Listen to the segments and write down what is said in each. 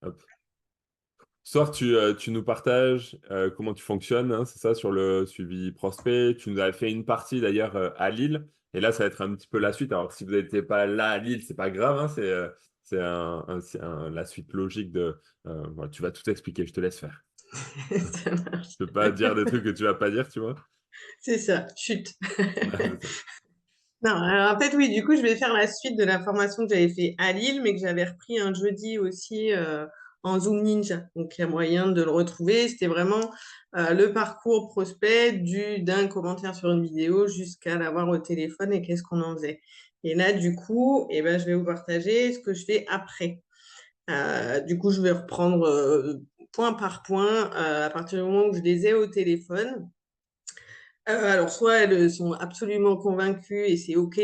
Hop. Ce soir, tu nous partages comment tu fonctionnes, hein, c'est ça, sur le suivi prospect. Tu nous avais fait une partie d'ailleurs à Lille. Et là, ça va être un petit peu la suite. Alors, si vous n'étiez pas là à Lille, c'est pas grave, hein, la suite logique de. Voilà, tu vas tout expliquer, je te laisse faire. Ça marche. Je peux pas dire des trucs que tu vas pas dire, tu vois. C'est ça, chut. C'est ça. Non, alors en fait, oui, du coup, je vais faire la suite de la formation que j'avais fait à Lille, mais que j'avais repris un jeudi aussi en Zoom Ninja. Donc, il y a moyen de le retrouver. C'était vraiment le parcours prospect d'un commentaire sur une vidéo jusqu'à l'avoir au téléphone et qu'est-ce qu'on en faisait. Et là, du coup, eh ben, je vais vous partager ce que je fais après. Du coup, je vais reprendre point par point à partir du moment où je les ai au téléphone. Alors, soit elles sont absolument convaincues et c'est OK,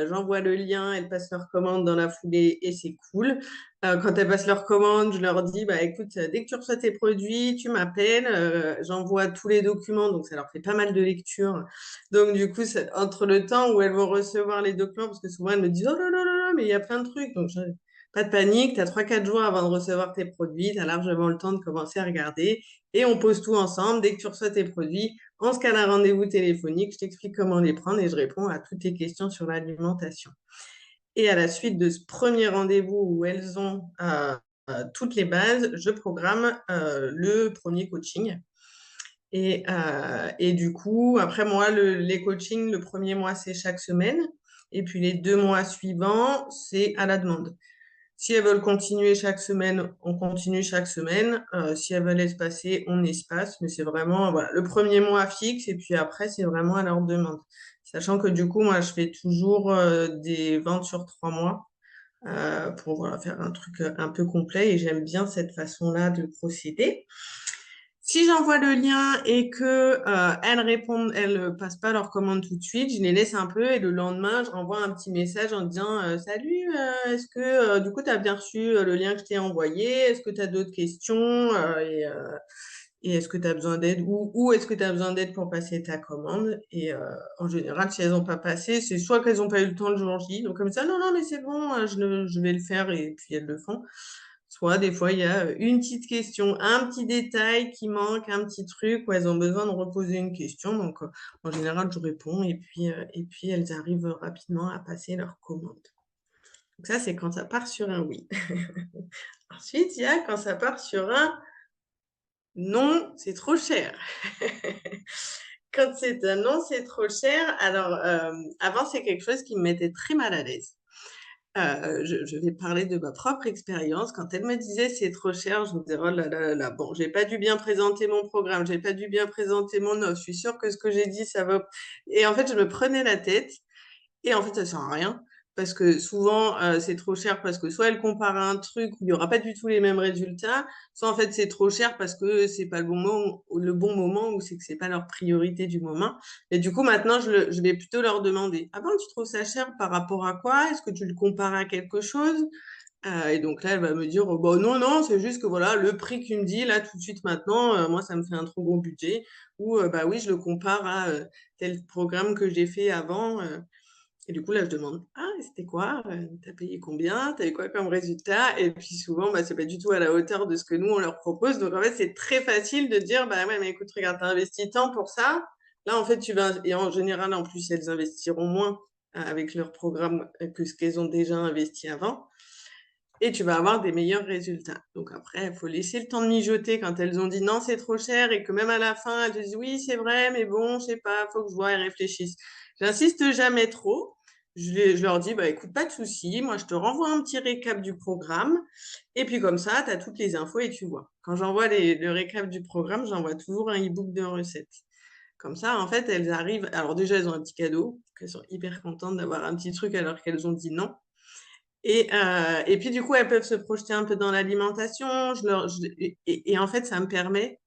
j'envoie le lien, elles passent leur commande dans la foulée et c'est cool. Quand elles passent leur commande, je leur dis, bah écoute, dès que tu reçois tes produits, tu m'appelles, j'envoie tous les documents, donc ça leur fait pas mal de lecture. Donc du coup, entre le temps où elles vont recevoir les documents, parce que souvent elles me disent, oh là là là là, mais il y a plein de trucs, donc pas de panique, tu as 3-4 jours avant de recevoir tes produits, tu as largement le temps de commencer à regarder et on pose tout ensemble. Dès que tu reçois tes produits, on se cale un rendez-vous téléphonique, je t'explique comment les prendre et je réponds à toutes tes questions sur l'alimentation. Et à la suite de ce premier rendez-vous où elles ont toutes les bases, je programme le premier coaching. Et du coup, après moi, les coachings, le premier mois, c'est chaque semaine. Et puis les 2 mois suivants, c'est à la demande. Si elles veulent continuer chaque semaine, on continue chaque semaine. Si elles veulent espacer, on espace. Mais c'est vraiment voilà, le premier mois fixe et puis après, c'est vraiment à leur demande. Sachant que du coup, moi, je fais toujours des ventes sur 3 mois pour voilà, faire un truc un peu complet et j'aime bien cette façon-là de procéder. Si j'envoie le lien et que elles répondent, elles passent pas leur commande tout de suite, je les laisse un peu et le lendemain, je renvoie un petit message en disant Salut, est-ce que du coup tu as bien reçu le lien que je t'ai envoyé? Est-ce que tu as d'autres questions et est-ce que tu as besoin d'aide ou est-ce que tu as besoin d'aide pour passer ta commande? Et en général, si elles n'ont pas passé, c'est soit qu'elles n'ont pas eu le temps le jour J, donc comme ça, non, non, mais c'est bon, je vais le faire et puis elles le font. Soit des fois, il y a une petite question, un petit détail qui manque, un petit truc où elles ont besoin de reposer une question. Donc, en général, je réponds et puis elles arrivent rapidement à passer leur commande. Donc ça, c'est quand ça part sur un oui. Ensuite, il y a quand ça part sur un non, c'est trop cher. Quand c'est un non, c'est trop cher. Alors, avant, c'est quelque chose qui me mettait très mal à l'aise. Je vais parler de ma propre expérience. Quand elle me disait c'est trop cher, je me disais oh là là là là, bon, j'ai pas dû bien présenter mon programme, j'ai pas dû bien présenter mon offre. Je suis sûre que ce que j'ai dit, ça va. Et en fait, je me prenais la tête. Et en fait, ça sert à rien. Parce que souvent, c'est trop cher parce que soit elle compare à un truc où il n'y aura pas du tout les mêmes résultats, soit en fait c'est trop cher parce que c'est pas le bon moment ou c'est que c'est pas leur priorité du moment. Et du coup, maintenant, je vais plutôt leur demander, ah bon, tu trouves ça cher par rapport à quoi? Est-ce que tu le compares à quelque chose? Et donc là, elle va me dire, oh, bah, non, non, c'est juste que voilà, le prix qu'il me dit là tout de suite maintenant, moi, ça me fait un trop gros budget. Ou bah oui, je le compare à tel programme que j'ai fait avant. Et du coup, là, je demande, ah, c'était quoi? T'as payé combien? T'as eu quoi comme résultat? Et puis souvent, bah, c'est pas du tout à la hauteur de ce que nous, on leur propose. Donc, en fait, c'est très facile de dire, bah ouais, mais écoute, regarde, t'as investi tant pour ça. Là, en fait, et en général, en plus, elles investiront moins avec leur programme que ce qu'elles ont déjà investi avant. Et tu vas avoir des meilleurs résultats. Donc après, il faut laisser le temps de mijoter quand elles ont dit non, c'est trop cher et que même à la fin, elles te disent oui, c'est vrai, mais bon, je sais pas, faut que je vois et réfléchisse. J'insiste jamais trop. Je leur dis, bah écoute, pas de souci, moi je te renvoie un petit récap du programme et puis comme ça, tu as toutes les infos et tu vois. Quand j'envoie le récap du programme, j'envoie toujours un e-book de recettes. Comme ça, en fait, elles arrivent. Alors déjà, elles ont un petit cadeau, qu'elles sont hyper contentes d'avoir un petit truc alors qu'elles ont dit non. Et puis du coup, elles peuvent se projeter un peu dans l'alimentation. Et en fait, ça me permet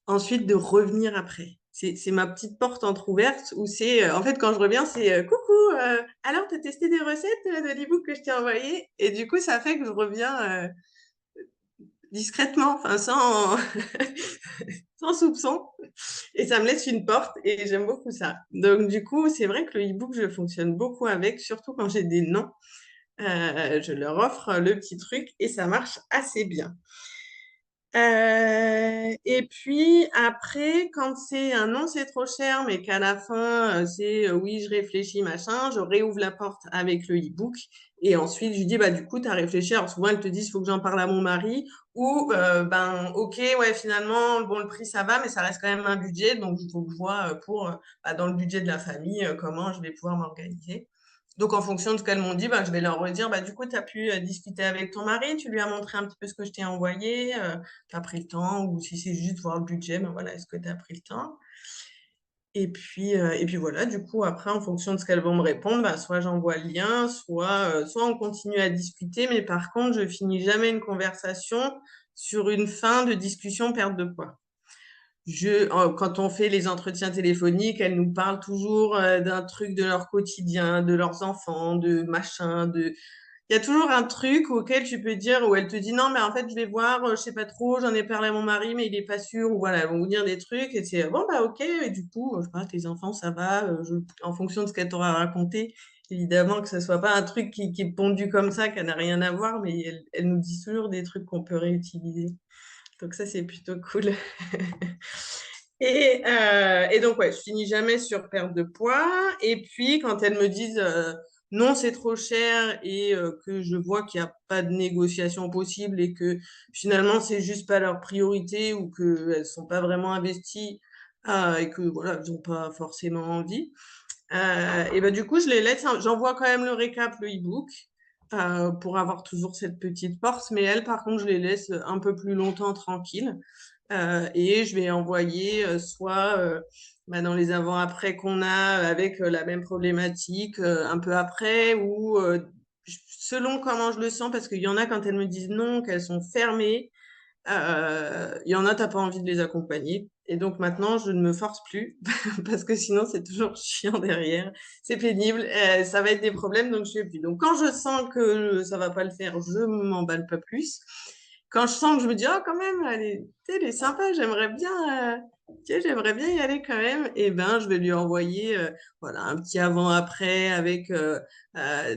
ensuite de revenir après. C'est ma petite porte entrouverte où c'est, en fait, quand je reviens, c'est coucou, alors tu as testé des recettes de l'ebook que je t'ai envoyé? Et du coup, ça fait que je reviens discrètement, enfin sans, sans soupçon. Et ça me laisse une porte et j'aime beaucoup ça. Donc du coup, c'est vrai que le ebook, je fonctionne beaucoup avec, surtout quand j'ai des noms. Je leur offre le petit truc et ça marche assez bien. Et puis après, quand c'est un non, c'est trop cher, mais qu'à la fin, c'est oui, je réfléchis, machin, je réouvre la porte avec le e-book. Et ensuite, je lui dis, bah, du coup, tu as réfléchi. Alors souvent, elles te disent, il faut que j'en parle à mon mari. Ou, ben, ok, ouais, finalement, bon, le prix, ça va, mais ça reste quand même un budget. Donc, il faut que je vois pour, bah, dans le budget de la famille, comment je vais pouvoir m'organiser. Donc, en fonction de ce qu'elles m'ont dit, bah, je vais leur redire, bah, du coup, tu as pu discuter avec ton mari, tu lui as montré un petit peu ce que je t'ai envoyé. Tu as pris le temps, ou si c'est juste voir le budget, ben voilà, est-ce que tu as pris le temps? Et puis voilà, du coup, après, en fonction de ce qu'elles vont me répondre, ben, soit j'envoie le lien, soit on continue à discuter, mais par contre, je finis jamais une conversation sur une fin de discussion perte de poids. Quand on fait les entretiens téléphoniques, elles nous parlent toujours d'un truc de leur quotidien, de leurs enfants, de machin, de il y a toujours un truc auquel tu peux dire, où elle te dit non, mais en fait, je vais voir, je sais pas trop, j'en ai parlé à mon mari, mais il est pas sûr, ou voilà, elles vont vous dire des trucs, et c'est bon, bah ok, et du coup, je sais pas, tes enfants, ça va, en fonction de ce qu'elle t'aura raconté, évidemment que ce soit pas un truc qui est pondu comme ça, qui n'a rien à voir, mais elle nous dit toujours des trucs qu'on peut réutiliser. Donc ça, c'est plutôt cool. Et donc, ouais, je finis jamais sur perte de poids. Et puis, quand elles me disent non, c'est trop cher et que je vois qu'il n'y a pas de négociation possible et que finalement, c'est juste pas leur priorité ou qu'elles ne sont pas vraiment investies et que voilà, elles n'ont pas forcément envie. Et ben, du coup, je les laisse. J'envoie quand même le récap, le e-book. Pour avoir toujours cette petite force, mais elles, par contre, je les laisse un peu plus longtemps tranquilles. Et je vais envoyer soit bah, dans les avant-après qu'on a avec la même problématique un peu après ou selon comment je le sens, parce qu'il y en a quand elles me disent non, qu'elles sont fermées, il y en a, t'as pas envie de les accompagner. Et donc maintenant, je ne me force plus parce que sinon, c'est toujours chiant derrière. C'est pénible. Ça va être des problèmes, donc je fais plus. Donc quand je sens que ça va pas le faire, je m'emballe pas plus. Quand je sens que je me dis, oh, quand même, elle est sympa, j'aimerais bien y aller quand même, et ben, je vais lui envoyer, voilà, un petit avant-après avec,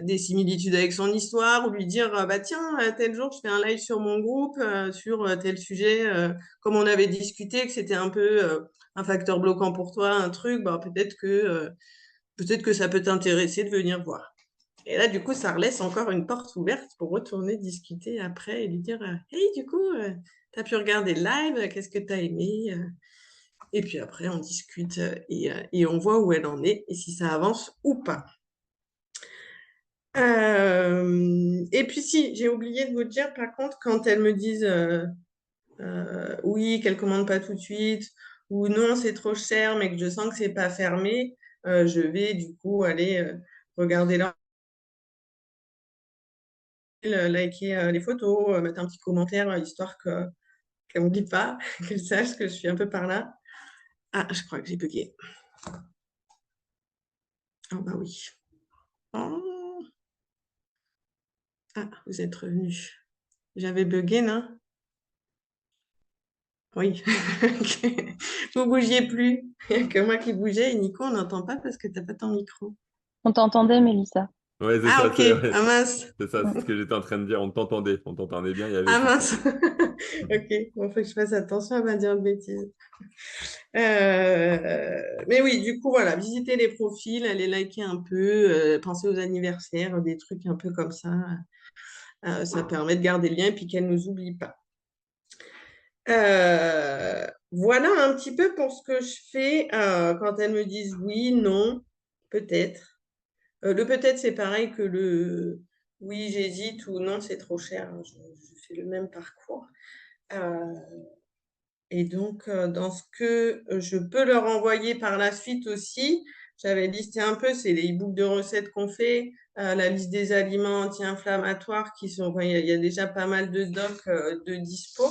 des similitudes avec son histoire ou lui dire bah tiens tel jour je fais un live sur mon groupe sur tel sujet comme on avait discuté que c'était un peu un facteur bloquant pour toi un truc bah peut-être que ça peut t'intéresser de venir voir et là du coup ça relaisse encore une porte ouverte pour retourner discuter après et lui dire hey du coup t'as pu regarder le live qu'est-ce que t'as aimé et puis après on discute et on voit où elle en est et si ça avance ou pas. Et puis si, j'ai oublié de vous dire, par contre, quand elles me disent oui, qu'elles commandent pas tout de suite, ou non, c'est trop cher, mais que je sens que c'est pas fermé, je vais du coup aller regarder leur liker les photos, mettre un petit commentaire, histoire qu'elles m'oublient pas, qu'elles sachent que je suis un peu par là. Ah, je crois que j'ai bugué. Ah bah oui. Oh. Ah, vous êtes revenu. J'avais bugué, non? Oui. Ok. Vous bougiez plus. Il n'y a que moi qui bougeais. Et Nico, on n'entend pas parce que tu n'as pas ton micro. On t'entendait, Mélissa. Ouais, c'est Ah, ça, ok. Ah, mince. c'est ça, c'est ce Mm. que j'étais en train de dire. On t'entendait bien, il y avait Ah, juste. mince. Ok. Bon, faut que je fasse attention à pas dire de bêtises. Mais oui, du coup, voilà. Visiter les profils, aller liker un peu, penser aux anniversaires, des trucs un peu comme ça. Ça permet de garder le lien et puis qu'elle ne nous oublie pas. Voilà un petit peu pour ce que je fais quand elles me disent oui, non, peut-être. Le peut-être, c'est pareil que le oui, j'hésite ou non, c'est trop cher. Je fais le même parcours. Euh, et donc, dans ce que je peux leur envoyer par la suite aussi, j'avais listé un peu, c'est les e-books de recettes qu'on fait, la liste des aliments anti-inflammatoires qui sont, enfin, il y a déjà pas mal de docs de dispo.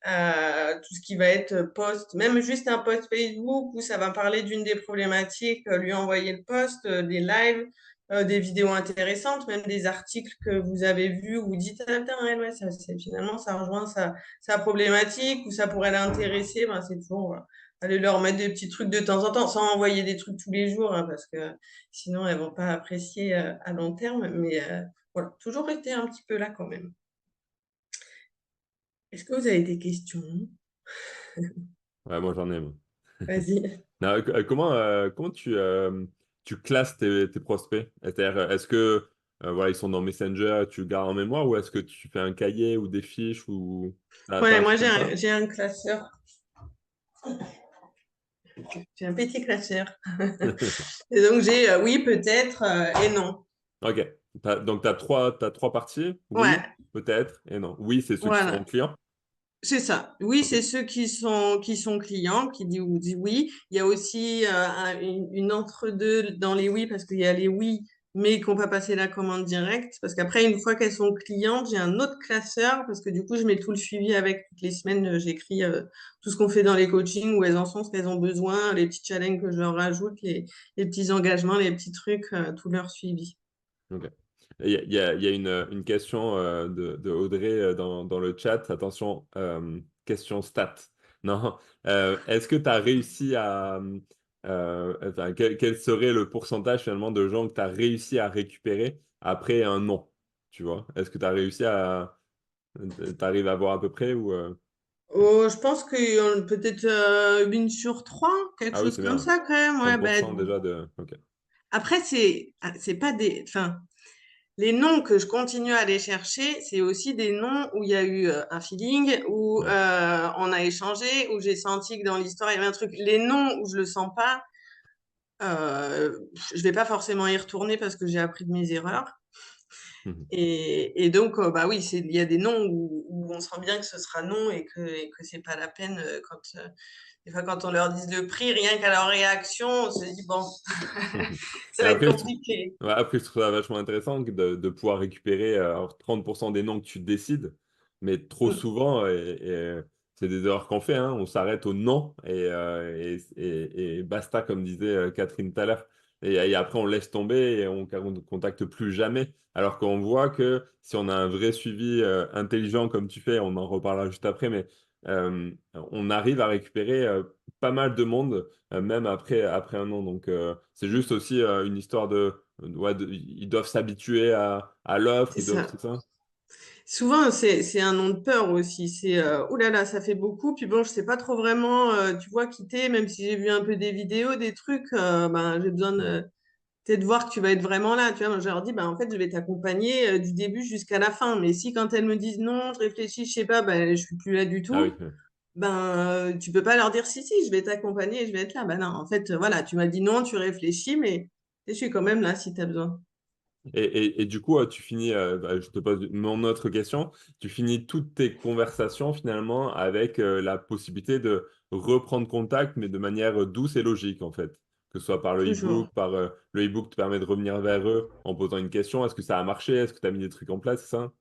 Tout ce qui va être post, même juste un post Facebook où ça va parler d'une des problématiques, lui envoyer le post, des lives, des vidéos intéressantes, même des articles que vous avez vus où vous dites, ah, putain, ouais, finalement, ça rejoint sa problématique ou ça pourrait l'intéresser. Ben, c'est toujours aller leur mettre des petits trucs de temps en temps, sans envoyer des trucs tous les jours, hein, parce que sinon, elles vont pas apprécier à long terme. Mais Voilà, toujours rester un petit peu là quand même. Est-ce que vous avez des questions? Ouais, moi, j'en ai, moi. Vas-y. Non, comment tu classes tes prospects? C'est-à-dire, est-ce que voilà, ils sont dans Messenger, tu gardes en mémoire, ou est-ce que tu fais un cahier ou des fiches ou t'as Ouais, un moi truc comme ça? j'ai un classeur. J'ai un petit classeur. Et donc j'ai oui, peut-être et non. Ok. Donc, t'as trois parties. Oui, Ouais, peut-être, et non. Oui, c'est ceux qui sont voilà. clients. C'est ça. Oui, Ok. c'est ceux qui sont clients, qui disent ou disent oui. Il y a aussi une entre-deux dans les oui, parce qu'il y a les oui, mais qui n'ont pas passé la commande directe. Parce qu'après, une fois qu'elles sont clientes, j'ai un autre classeur, parce que du coup, je mets tout le suivi avec toutes les semaines. J'écris tout ce qu'on fait dans les coachings, où elles en sont, ce qu'elles ont besoin, les petits challenges que je leur rajoute, les petits engagements, les petits trucs, tout leur suivi. Ok. Il y a une question de Audrey dans le chat. Attention, question stat. Non, est-ce que tu as réussi à... enfin, quel serait le pourcentage finalement de gens que tu as réussi à récupérer après un non? Tu vois? Est-ce que tu as réussi à... T'arrives à voir à peu près ou Oh, je pense que peut-être une sur trois, quelque Ah oui, chose c'est comme bien. ça quand même. Ouais, 30% ben, déjà de... Ok. après, c'est pas des. Enfin, les noms que je continue à aller chercher, c'est aussi des noms où il y a eu un feeling, où Ouais. on a échangé, où j'ai senti que dans l'histoire, il y avait un truc. Les noms où je le sens pas, euh, je vais pas forcément y retourner parce que j'ai appris de mes erreurs. Et donc, bah oui, il y a des noms où on sent bien que ce sera non et que c'est pas la peine des fois, quand on leur dit le prix, rien qu'à leur réaction, on se dit, bon, ça Et va être après, compliqué. ouais, après, je trouve ça vachement intéressant de pouvoir récupérer alors, 30% des noms que tu décides, mais trop Mm. souvent, c'est des erreurs qu'on fait, hein, on s'arrête au non et basta, comme disait Catherine tout à l'heure. Et après, on laisse tomber et on ne contacte plus jamais. Alors qu'on voit que si on a un vrai suivi intelligent comme tu fais, on en reparlera juste après, mais on arrive à récupérer pas mal de monde même après un an. Donc, c'est juste aussi une histoire ouais, ils doivent s'habituer à l'offre, C'est ils doivent, ça. c'est ça? Souvent, c'est un nom de peur aussi. C'est, ouh là là, ça fait beaucoup. Puis bon, je sais pas trop vraiment, tu vois, quitter, même si j'ai vu un peu des vidéos, des trucs, ben, j'ai besoin Mm. de, peut-être de voir que tu vas être vraiment là. Tu vois, moi, je leur dis, ben, en fait, je vais t'accompagner du début jusqu'à la fin. Mais si quand elles me disent non, je réfléchis, je sais pas, ben, je suis plus là du Ah oui. tout. Ben, tu peux pas leur dire si, si, je vais t'accompagner, je vais être là. Ben non, en fait, voilà, tu m'as dit non, tu réfléchis, mais je suis quand même là si tu as besoin. Et du coup, tu finis, bah, je te pose mon autre question, tu finis toutes tes conversations finalement avec la possibilité de reprendre contact, mais de manière douce et logique en fait. Que ce soit par le Toujours. e-book, par le e-book te permet de revenir vers eux en posant une question. Est-ce que ça a marché? Est-ce que tu as mis des trucs en place, c'est ça?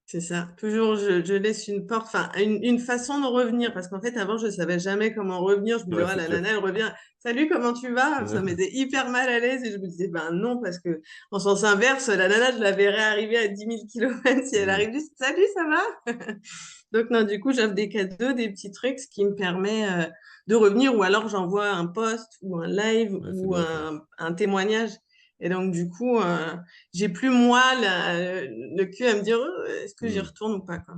C'est ça. Toujours, je laisse une porte, enfin, une façon de revenir. Parce qu'en fait, avant, je savais jamais comment revenir. Je me disais, Ouais, oh, c'est la clair. nana, elle revient. Salut, comment tu vas? Ça m'était hyper mal à l'aise. Et je me disais, ben non, parce que en sens inverse, la nana, je la verrais arriver à 10 000 kilomètres. Si elle Mm. arrive juste, salut, ça va? Donc, non, du coup, j'offre des cadeaux, des petits trucs, ce qui me permet de revenir. Ou alors, j'envoie un post ou un live Ouais, c'est ou bien ça. un témoignage. Et donc, du coup, j'ai plus moi le cul à me dire est-ce que j'y Mm. retourne ou pas, quoi.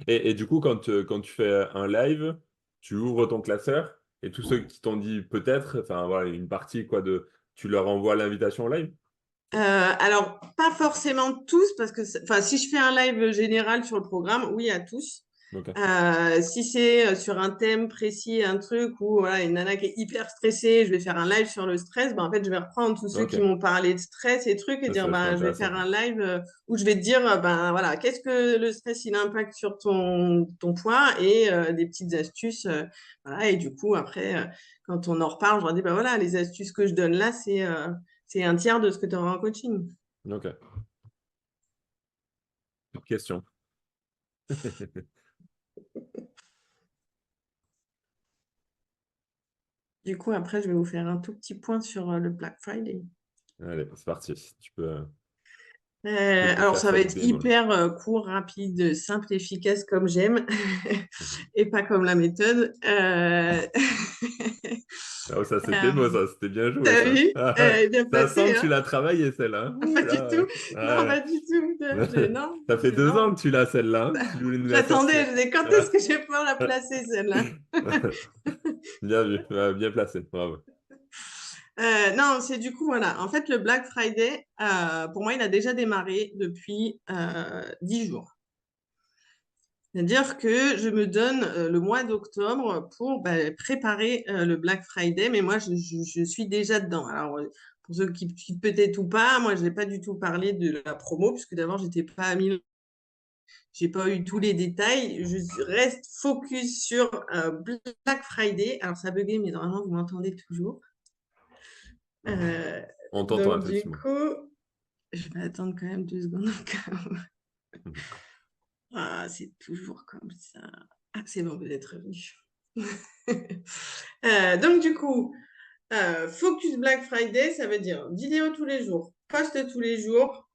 Et du coup, quand tu fais un live, tu ouvres ton classeur et tous ceux qui t'ont dit peut-être, enfin voilà, une partie quoi tu leur envoies l'invitation au live? Alors, pas forcément tous, parce que enfin, si je fais un live général sur le programme, oui, à tous. Ok. Si c'est sur un thème précis, un truc où voilà, une nana qui est hyper stressée, je vais faire un live sur le stress, ben, en fait, je vais reprendre tous ceux Ok. qui m'ont parlé de stress et trucs et Ça, c'est dire, vachement ben, je vais intéressant. faire un live où je vais te dire, ben, voilà, qu'est-ce que le stress, il impacte sur ton poids et des petites astuces. Voilà, et du coup, après, quand on en reparle, je leur dis, ben voilà, les astuces que je donne là, c'est un tiers de ce que tu auras en coaching. Ok. Question. Du coup, après, je vais vous faire un tout petit point sur le Black Friday. Allez, c'est parti. Tu peux. Tu peux Alors, faire ça ça va avec être des mots. hyper court, rapide, simple, efficace comme j'aime Mhm. et pas comme la méthode. Ah, ça, c'était beau, Euh, ça. C'était bien joué, T'as ça. vu? Ah, ouais. Bien Ça sent placé, que tu hein? l'as travaillé, celle-là. Ouh Pas du là. tout. Non, Ouais. pas du tout. Non, Ça fait 2 ans non. que tu l'as, celle-là, hein, que tu voulais nous la J'attendais, sortir. je disais, quand est-ce que je vais pouvoir la placer, celle-là? Bien vu, ouais, bien placé. Bravo. Non, c'est du coup, voilà. En fait, le Black Friday, pour moi, il a déjà démarré depuis 10 jours. C'est-à-dire que je me donne le mois d'octobre pour préparer le Black Friday, mais moi, je suis déjà dedans. Alors, pour ceux qui peut-être ou pas, moi, je n'ai pas du tout parlé de la promo, puisque d'abord, j'étais pas à Milan. J'ai pas eu tous les détails. Je reste focus sur Black Friday. Alors, ça buguait, mais normalement, vous m'entendez toujours. Euh, On t'entend, donc, du effectivement. coup, je vais attendre quand même 2 secondes. Mhm. Ah, c'est toujours comme ça. Ah, c'est bon, vous êtes revenu. Donc, du coup, Focus Black Friday, ça veut dire vidéo tous les jours, post tous les jours.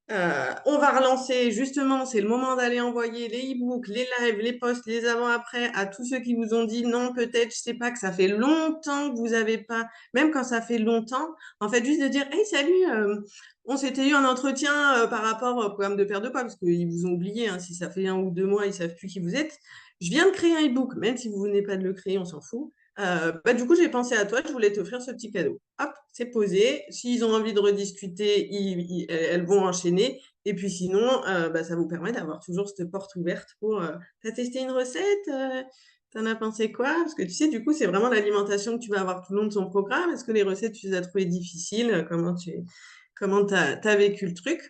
On va relancer, justement, c'est le moment d'aller envoyer les e-books, les lives, les posts, les avant-après à tous ceux qui vous ont dit non, peut-être, je sais pas, que ça fait longtemps que vous avez pas, même quand ça fait longtemps, en fait, juste de dire, hey, salut, on s'était eu un entretien par rapport au programme de perte de poids, parce qu'ils vous ont oublié, hein, si ça fait 1 ou 2 mois, ils savent plus qui vous êtes. Je viens de créer un e-book, même si vous venez pas de le créer, on s'en fout. Du coup, j'ai pensé à toi, je voulais t'offrir ce petit cadeau. Hop, c'est posé. S'ils ont envie de rediscuter, elles vont enchaîner. Et puis sinon, ça vous permet d'avoir toujours cette porte ouverte pour t'as testé une recette t'en as pensé quoi? Parce que tu sais, du coup, c'est vraiment l'alimentation que tu vas avoir tout le long de ton programme. Est-ce que les recettes, tu les as trouvées difficiles? Comment t'as vécu le truc?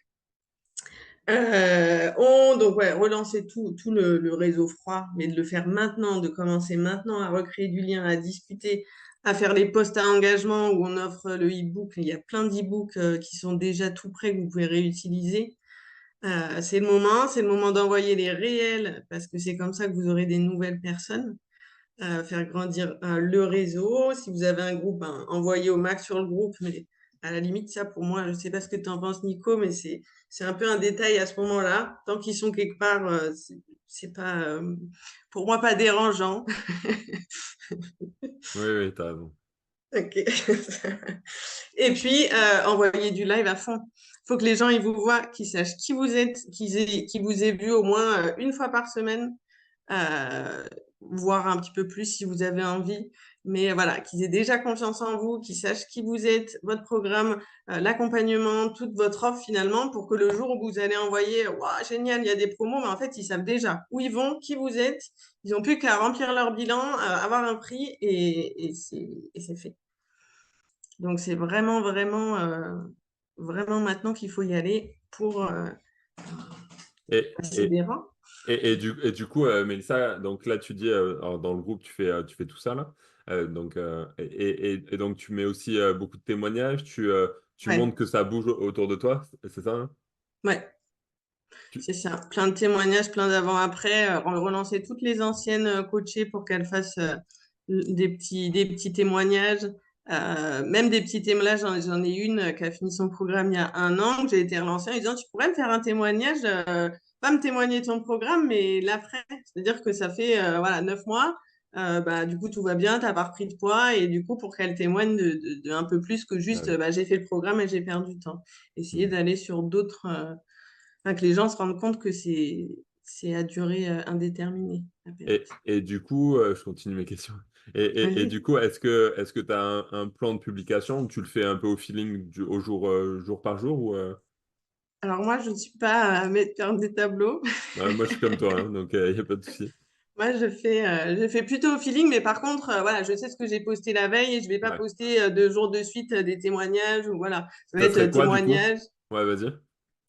Donc, ouais, relancer tout le réseau froid, mais de le faire maintenant, de commencer maintenant à recréer du lien, à discuter, à faire les posts à engagement où on offre le e-book. Il y a plein d'e-books qui sont déjà tout prêts que vous pouvez réutiliser. C'est le moment d'envoyer les réels parce que c'est comme ça que vous aurez des nouvelles personnes. Faire grandir le réseau. Si vous avez un groupe, envoyez au max sur le groupe. Mais à la limite, ça pour moi, je ne sais pas ce que tu en penses, Nico, mais c'est un peu un détail à ce moment-là. Tant qu'ils sont quelque part, c'est pas, pour moi, pas dérangeant. Oui, oui, t'as raison. Ok. Et puis, envoyez du live à fond. Il faut que les gens ils vous voient, qu'ils sachent qui vous êtes, qu'ils vous aient vu au moins une fois par semaine, euh, voir un petit peu plus si vous avez envie. Mais voilà, qu'ils aient déjà confiance en vous, qu'ils sachent qui vous êtes, votre programme, l'accompagnement, toute votre offre finalement, pour que le jour où vous allez envoyer, waouh, génial, il y a des promos, mais en fait, ils savent déjà où ils vont, qui vous êtes. Ils n'ont plus qu'à remplir leur bilan, avoir un prix et c'est fait. Donc, c'est vraiment, vraiment, vraiment maintenant qu'il faut y aller pour Et, passer et, des rangs. et du coup, Mélissa, donc là, tu dis, alors, dans le groupe, tu fais tout ça, là. Donc, et donc, tu mets aussi beaucoup de témoignages, tu montres Ouais, que ça bouge autour de toi, c'est ça, hein? ouais, Tu- c'est ça. Plein de témoignages, plein d'avant-après. Relancer toutes les anciennes coachées pour qu'elles fassent des petits témoignages. Même des petits témoignages, j'en ai une qui a fini son programme il y a 1 an, que j'ai été relancée en lui disant, tu pourrais me faire un témoignage, pas me témoigner ton programme, mais l'après. C'est-à-dire que ça fait voilà, 9 mois. Du coup, tout va bien, tu n'as pas repris de poids. Et du coup, pour qu'elle témoigne de un peu plus que Ah juste, oui. j'ai fait le programme et j'ai perdu du temps. Essayer Hmm. d'aller sur d'autres... que les gens se rendent compte que c'est à durée indéterminée, la Et, perte. et du coup, je continue mes questions. Et Vas-y. du coup, est-ce que tu as un plan de publication ou tu le fais un peu au feeling au jour par jour ou, Alors moi, je ne suis pas faire des tableaux. ouais, moi, je suis comme toi, hein, donc il n'y a pas de souci. Moi, je fais plutôt au feeling, mais par contre, voilà, je sais ce que j'ai posté la veille et je vais pas Ouais. poster 2 jours de suite des témoignages ou voilà. Ça va Ça être serait quoi, du coup? témoignage. Ouais, vas-y.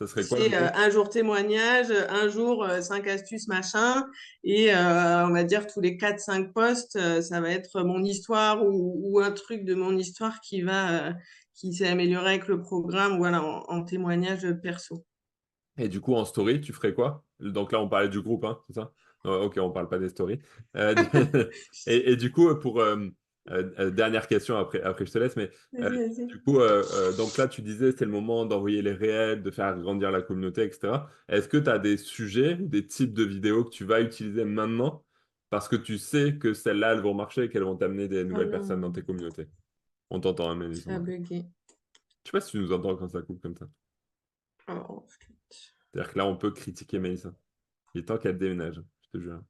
Ça serait quoi, C'est du coup? un jour témoignage, un jour 5 astuces machin, et on va dire tous les 4 5 posts, ça va être mon histoire ou un truc de mon histoire qui s'est amélioré avec le programme, voilà, en témoignage perso. Et du coup, en story, tu ferais quoi? Donc là, on parlait du groupe, hein, c'est ça? Ok, on parle pas des stories. Du- et du coup, Dernière question, après je te laisse, mais Vas-y, vas-y. du coup, donc là, tu disais, c'est le moment d'envoyer les réels, de faire grandir la communauté, etc. Est-ce que tu as des sujets, des types de vidéos que tu vas utiliser maintenant parce que tu sais que celles-là, elles vont marcher et qu'elles vont t'amener des Oh nouvelles personnes dans non, tes communautés? On t'entend, hein, Mélissa, ça a encore. bugué. Je sais pas si tu nous entends quand ça coupe comme ça. Oh, C'est-à-dire que là, on peut critiquer Mélissa. Il est temps qu'elle déménage, je te jure.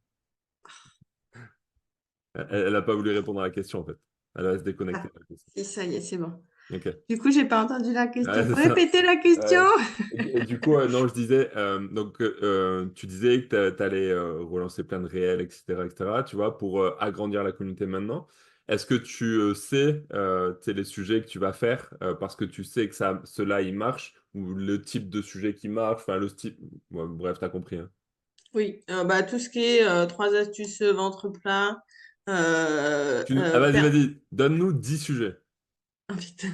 Elle n'a pas voulu répondre à la question, en fait. Elle va se déconnecter ah, de la question. si, ça y est, c'est bon. Ok. Du coup, j'ai pas entendu la Ouais, question. c'est ça. Répétez la question. Ouais. Et du coup, non, je disais, donc, tu disais que tu allais relancer plein de réels, etc., tu vois, pour agrandir la communauté maintenant. Est-ce que tu sais, tu sais, les sujets que tu vas faire parce que tu sais que ça, cela, il marche, ou le type de sujet qui marche, enfin, le type. Ouais, bref, t'as compris, hein. Oui, bah, tout ce qui est 3 astuces ventre plat. Ah, vas-y, vas-y, donne-nous 10 sujets. Ah, putain.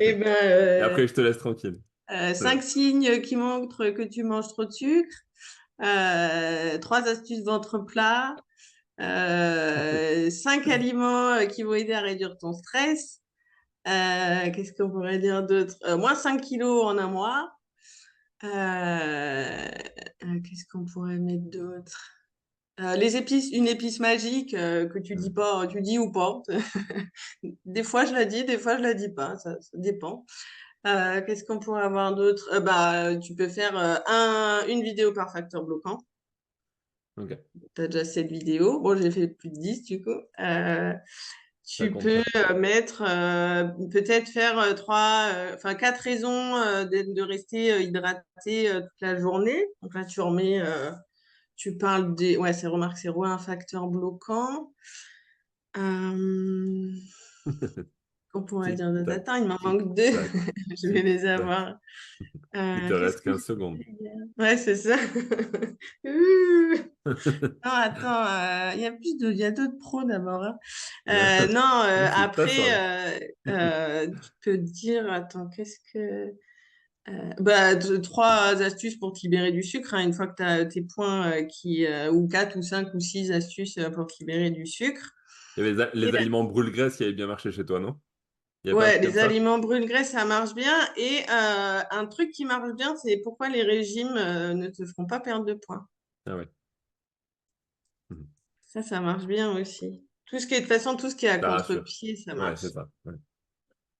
Et ben, Et après, je te laisse tranquille. 5 signes qui montrent que tu manges trop de sucre. 3 astuces ventre plat. 5 aliments qui vont aider à réduire ton stress. Qu'est-ce qu'on pourrait dire d'autre? Moins 5 kilos en un mois. Qu'est-ce qu'on pourrait mettre d'autre? Les épices, une épice magique que tu dis pas, tu dis ou pas. Des fois je la dis, des fois je la dis pas, ça dépend. Qu'est-ce qu'on pourrait avoir d'autre? Bah, tu peux faire une vidéo par facteur bloquant. Ok, Tu as déjà 7 vidéos. Bon, j'ai fait plus de 10 du coup. ça Tu compte peux pas. mettre, peut-être faire 4 raisons de rester hydraté toute la journée. Donc là, tu remets, tu parles des, ouais, c'est remarque, c'est un facteur bloquant. Euh, qu'on pourrait Tic, dire de tac, attends, il m'en tic, manque 2. tac, Je vais tic, les tac. avoir. Il te Qu'est-ce reste que 15 je secondes. peux dire. Ouais, c'est ça. Ouh. Non, attends, il y a d'autres pros d'abord, hein. Non, C'est ta après, soirée. tu peux dire, attends, qu'est-ce que. Bah, 3 astuces pour te libérer du sucre, hein, une fois que tu as tes points ou 4 ou 5 ou 6 astuces pour te libérer du sucre. Il y avait Et, les aliments brûle-graisse qui avaient bien marché chez toi, non? Il n'y a pas un ouais, truc comme les ça? aliments brûle-graisse, ça marche bien. Et un truc qui marche bien, c'est pourquoi les régimes ne te feront pas perdre de poids. Ah ouais. Mhm. Ça marche bien aussi. Tout ce qui est, de toute façon, tout ce qui est à Ça rassure. contre-pied, ça Ouais, c'est marche. ça. Ouais,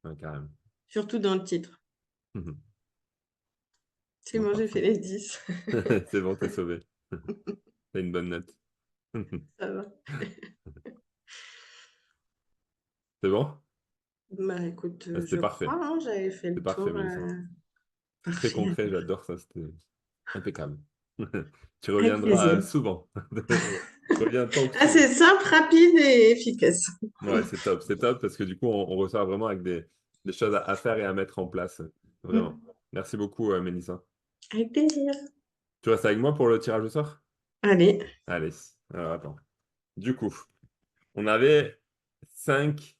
ouais, carrément. Surtout dans le titre. Mhm. C'est Bon, bon, j'ai parfait. fait les 10. C'est bon, t'es sauvé. T'as une bonne note. Ça va. C'est bon? Bah écoute, Ah, c'était je crois, parfait. hein, j'avais fait C'est le parfait, tour. Mélissa. Très Parfait. concret, j'adore ça. C'était impeccable. Tu Avec reviendras plaisir. souvent. Reviens tant que Ah, tu veux. c'est simple, rapide et efficace. Ouais, c'est top parce que du coup, on ressort vraiment avec des choses à faire et à mettre en place. Vraiment. Mm. Merci beaucoup, Mélissa. Avec plaisir. Tu restes avec moi pour le tirage au sort? Allez. Allez. Alors, attends. Du coup, on avait cinq,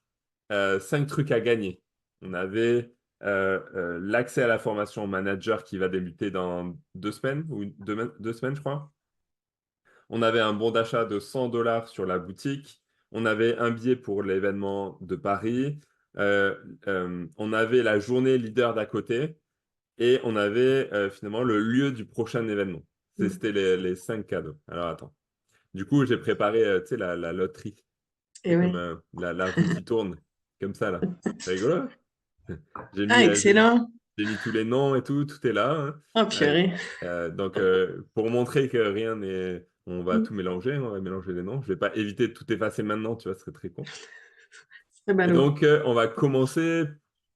cinq trucs à gagner. On avait l'accès à la formation manager qui va débuter dans 2 semaines, ou 2 semaines, je crois. On avait un bon d'achat de 100 dollars sur la boutique. On avait un billet pour l'événement de Paris. Euh, on avait la journée leader d'à côté. Et on avait finalement le lieu du prochain événement. Mm. C'était les 5 cadeaux. Alors attends. Du coup, j'ai préparé tu sais, la loterie. Et C'est comme oui. la roue qui tourne, comme ça là. C'est rigolo, hein. J'ai mis, Ah, excellent. j'ai mis tous les noms et tout, tout est là, hein. Oh, Euh, purée. donc, pour montrer que rien n'est. On va tout Mm. mélanger, on va mélanger les noms. Je vais pas éviter de tout effacer maintenant, tu vois, ce serait très con. C'est Et ballot. donc, on va commencer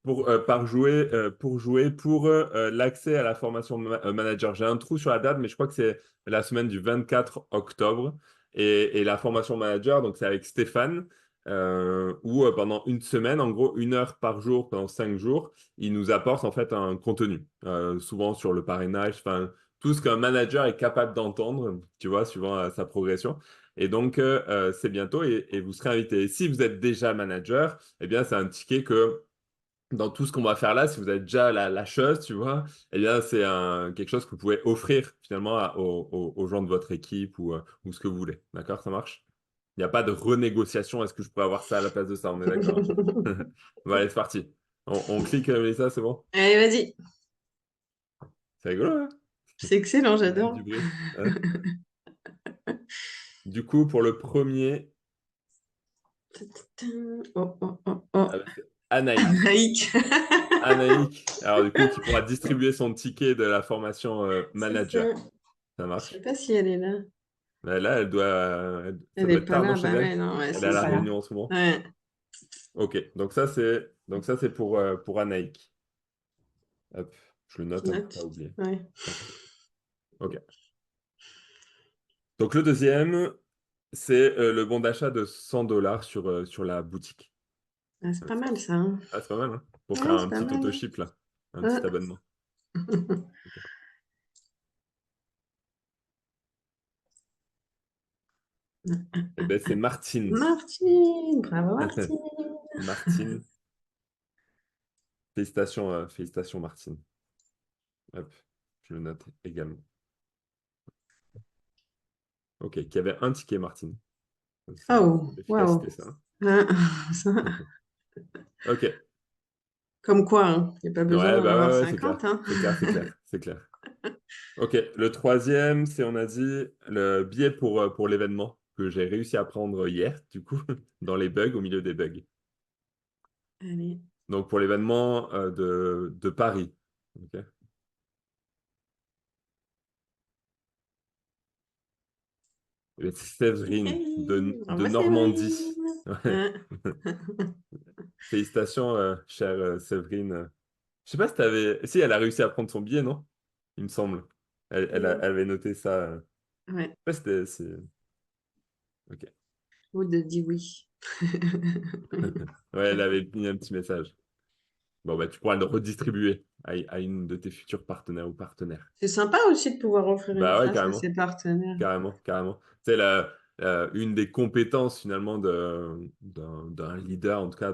pour jouer pour l'accès à la formation manager. J'ai un trou sur la date, mais je crois que c'est la semaine du 24 octobre. Et la formation manager, donc c'est avec Stéphane, où pendant une semaine, en gros 1 heure par jour pendant 5 jours, il nous apporte en fait un contenu, souvent sur le parrainage, enfin tout ce qu'un manager est capable d'entendre, tu vois, suivant sa progression. Et donc, c'est bientôt et vous serez invité. Et si vous êtes déjà manager, eh bien, c'est indiqué que dans tout ce qu'on va faire là, si vous êtes déjà la chose, tu vois, eh bien, c'est quelque chose que vous pouvez offrir finalement aux gens de votre équipe ou ce que vous voulez. D'accord? Ça marche? Il n'y a pas de renégociation. Est-ce que je pourrais avoir ça à la place de ça? On est d'accord? Bon, allez, c'est parti. On clique, Mélissa, c'est bon? Allez, vas-y. C'est rigolo, hein? C'est excellent, Ça met j'adore. du bruit. Ouais. Du coup, pour le premier, Oh, oh, oh, oh. c'est Anaïk. Anaïk. Anaïk, alors du coup, qui pourra distribuer son ticket de la formation C'est manager. ça. Ça Je sais marche? pas si elle est là. Mais là, ça Elle doit est être pas tard, non, là, chez bah elle? ouais, non, ouais, Elle est c'est à la ça. Voilà. réunion en ce moment. Ouais. Ok, donc ça c'est pour Anaïk. Hop, je le note Je hein, pour note. pas oublier. Ouais. Ok. Donc le deuxième, c'est le bon d'achat de 100 $ sur la boutique. Ah, c'est pas mal ça, hein. Ah, c'est pas mal, hein? Pour faire Ouais, un c'est pas petit mal. auto-ship, là. Un Ah. petit abonnement. Ok. Eh ben, c'est Martine. Martine, bravo Martine. Martine. Félicitations Martine. Hop, je le note également. Ok, qui avait un ticket, Martine. C'est Oh, l'efficacité, waouh. ça. Ah, ça. Ok. Comme quoi, hein. Il n'y a pas besoin Ouais, d'en bah avoir ouais, c'est clair. 50, hein. C'est clair. Ok, le troisième, c'est, on a dit, le billet pour l'événement que j'ai réussi à prendre hier, du coup, dans les bugs, au milieu des bugs. Allez. Donc, pour l'événement de Paris. Ok. Et c'est Séverine de Bravo Normandie. Séverine. Ouais. Ah. Félicitations, chère Séverine. Je sais pas si t'avais... Si, elle a réussi à prendre son billet, non? Il me semble. Elle avait noté ça. Ouais, Je sais pas si Ok. Aude dit oui. Ouais, elle avait mis un petit message. Bon, bah, tu pourras le redistribuer à une de tes futurs partenaires ou partenaires. C'est sympa aussi de pouvoir offrir une Bah ouais, place à carrément. ses partenaires. Carrément. C'est une des compétences finalement d'un leader, en tout cas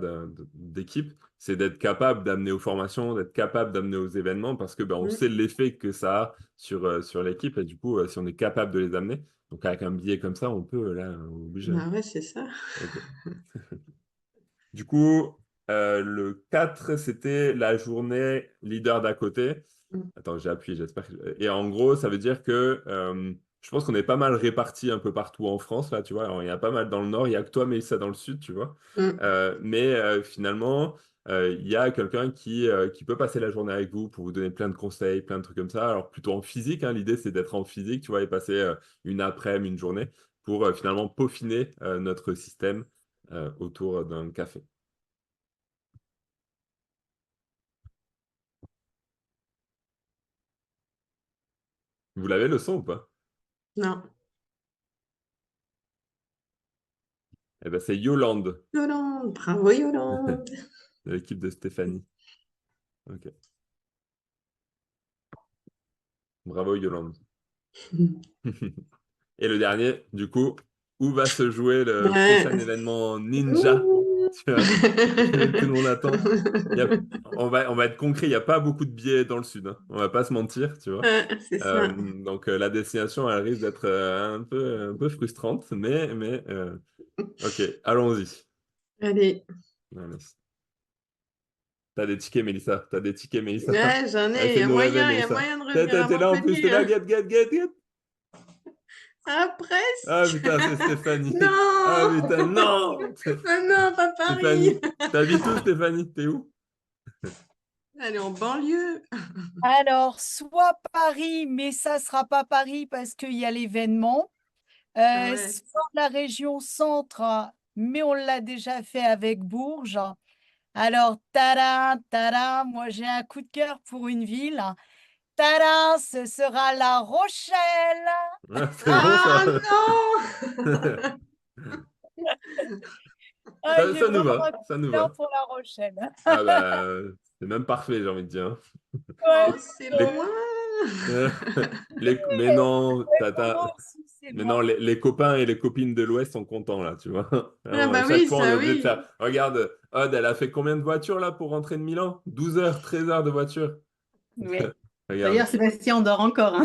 d'équipe, c'est d'être capable d'amener aux formations, d'être capable d'amener aux événements parce que ben, on Mm. sait l'effet que ça a sur l'équipe et du coup, si on est capable de les amener, donc avec un billet comme ça, on peut là obliger. Bah ouais, c'est ça. Ok. Du coup, le 4 c'était la journée leader d'à côté. Mm. Attends, j'ai appuyé, j'espère que... Et en gros, ça veut dire que je pense qu'on est pas mal répartis un peu partout en France, là, tu vois. Alors, il y a pas mal dans le nord, il y a que toi, Mélissa, dans le sud, tu vois. Mm. Mais finalement, il y a quelqu'un qui peut passer la journée avec vous pour vous donner plein de conseils, plein de trucs comme ça. Alors, plutôt en physique, hein. L'idée, c'est d'être en physique, tu vois, et passer une après-midi, une journée pour finalement peaufiner notre système autour d'un café. Vous l'avez le son ou pas? Non. Eh ben, c'est Yolande, Yolande, bravo Yolande. de l'équipe de Stéphanie. Ok. Bravo, Yolande. Et le dernier, du coup, où va se jouer le prochain Ouais. événement Ninja? Ouh. Tu vois, que tout le monde attend. On va être concret, il n'y a pas beaucoup de billets dans le sud, hein. On va pas se mentir, tu vois. C'est ça. Donc la destination, elle risque d'être un peu frustrante, mais ok, allons-y. Allez. Allez. T'as des tickets, Mélissa. T'as des tickets, Mélissa. Ouais, j'en ai. Fais-nous rêver, Il y a Mélissa. moyen de T'es revenir t'es- à t'es là en plus, t'es Montpellier, là, hein. get. Ah, Ah presque. putain, c'est Stéphanie. Ah Non. putain, non! Ah non, pas Paris. Stéphanie. T'habites où, Stéphanie? T'es où? Elle est en banlieue. Alors, soit Paris, mais ça sera pas Paris parce qu'il y a l'événement, Ouais. soit la région centre, mais on l'a déjà fait avec Bourges. Alors, tada, moi j'ai un coup de cœur pour une ville. Tada, ce sera La Rochelle. Ah, c'est bon, Ah ça. non. Ah, Ça, j'ai ça nous vraiment va, un coup ça de nous cœur va. pour La Rochelle. Ah bah, c'est même parfait, j'ai envie de dire. Oh, Ouais, c'est Les, loin. mais non, pour moi aussi, c'est mais non, loin. les copains et les copines de l'Ouest sont contents, là, tu vois. Ah Alors, à bah chaque oui, fois, on est ça obligé de oui. faire. Regarde, Aude, elle a fait combien de voitures, là, pour rentrer de Milan? 12 heures, 13 heures de voiture. Oui. Regarde. D'ailleurs, Sébastien, on dort encore, hein.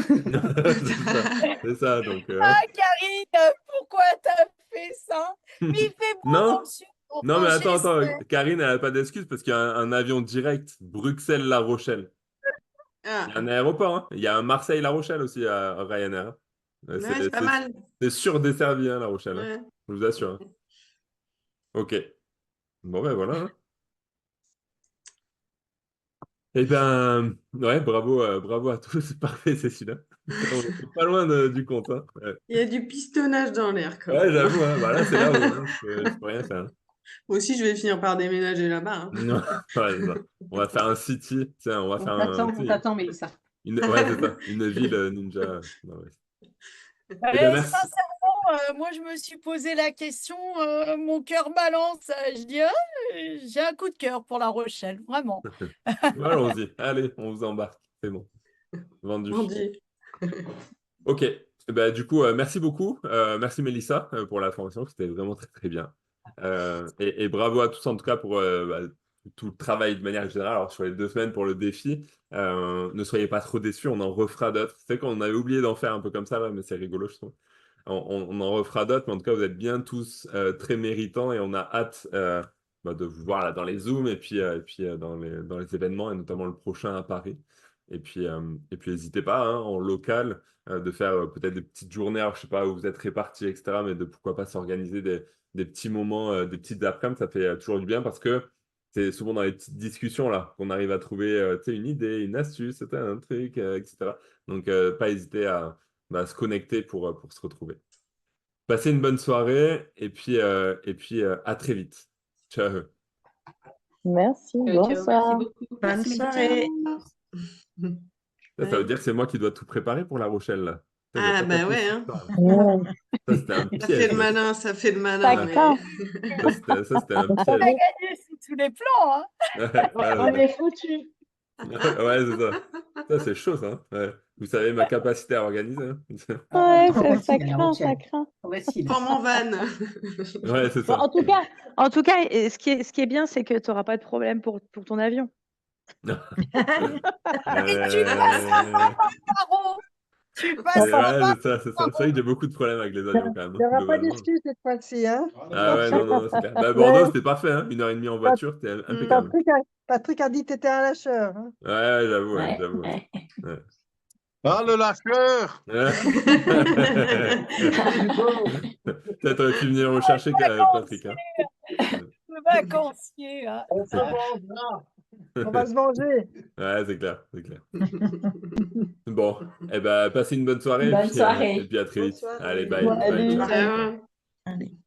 C'est ça, donc hop. Ah, Karine, pourquoi t'as fait ça? Mais il fait beau dans Non? le sud pour Non, mais plancher, attends. c'est- Karine, elle n'a pas d'excuse parce qu'il y a un avion direct Bruxelles-La Rochelle. Il y a Ah, un aéroport, hein. Il y a un Marseille-La Rochelle aussi à Ryanair, hein. ouais, c'est pas mal. C'est surdesservi, hein, La Rochelle, hein. Ouais. Je vous assure, hein. Ok. Bon, ben voilà, hein. Eh ben, ouais, bravo à tous. C'est parfait, Cécile, hein. On est pas loin du compte, hein. Ouais, Il y a du pistonnage dans l'air quand ouais, même. j'avoue, hein. Bah là, c'est là où hein, je peux rien faire, hein. Moi aussi, je vais finir par déménager là-bas, hein. Non, ouais, c'est ça. On va faire un city, tiens, on va faire un, tu On sais, t'attend, Mélissa. ouais, c'est ça, une ville ninja. Non, ouais. Eh ben, Ouais, merci. sincèrement, moi je me suis posé la question, mon cœur balance. Je dis, ah, j'ai un coup de cœur pour La Rochelle, vraiment. Ouais, allons-y. Allez, on vous embarque. C'est bon. Vendu. On dit. Ok. Eh ben, du coup, merci beaucoup. Merci Mélissa pour la formation. C'était vraiment très, très bien. Et bravo à tous en tout cas pour tout le travail de manière générale. Alors, sur les 2 semaines pour le défi, ne soyez pas trop déçus. On en refera d'autres. C'est qu'on avait oublié d'en faire un peu comme ça, là, mais c'est rigolo, je trouve. On en refera d'autres, mais en tout cas, vous êtes bien tous très méritants et on a hâte de vous voir là, dans les Zooms et puis dans les événements et notamment le prochain à Paris. Et puis n'hésitez pas hein, en local de faire peut-être des petites journées, alors, je sais pas où vous êtes répartis, etc. Mais de pourquoi pas s'organiser des petits moments, des petites après-midi, ça fait toujours du bien parce que c'est souvent dans les petites discussions là qu'on arrive à trouver tu sais, une idée, une astuce, un truc, etc. Donc pas hésiter à se connecter pour se retrouver. Passez une bonne soirée et puis à très vite. Ciao. Merci, Ciao, ciao, merci bonsoir. beaucoup. Bonne Merci, Mélissa. soirée. Ça veut dire que c'est moi qui dois tout préparer pour La Rochelle là. Ça, j'ai Ah, pas bah compris ouais, cette hein. histoire, là. Ouais. Ça, c'était un Ça fait piège. le Là. malin, ça fait le malin, Ça mais craint. Ça, c'était un On a piège. gagné sur tous les plans, hein. Ouais, On est foutus. ouais, c'est ça. Ça, c'est chaud, ça. Ouais. Vous savez ma capacité à organiser, hein. Ouais, Trop ça facile, la craint, ça Rochelle. craint. Trop facile. prends mon van. Ouais, c'est Bon, ça. en tout cas, ce qui est bien, c'est que tu n'auras pas de problème pour ton avion. Et tu passeras pas par Paro. Tu passeras Ouais, pas c'est ça, c'est ça. C'est vrai que j'ai beaucoup de problèmes avec les avions, quand même, Il n'y aura pas globalement. d'excuse cette fois-ci, hein? Ah ouais, non, c'est clair. Bah, Bordeaux, c'était parfait, hein. 1h30 en voiture, c'était impeccable. Patrick a dit que tu étais un lâcheur, hein? Ouais, j'avoue, Ouais, j'avoue. ouais. Ouais. Ah, le lâcheur! Peut-être aurais pu venir me chercher, Patrick, hein. le vacancier, hein. On se vengera. On va se venger. Ouais, c'est clair, c'est clair. Bon, eh ben, passez une bonne soirée Bonne et puis, soirée. et puis à très Bonne vite. soirée. Allez, bye. Salut. Bye, ciao. Ciao. Allez.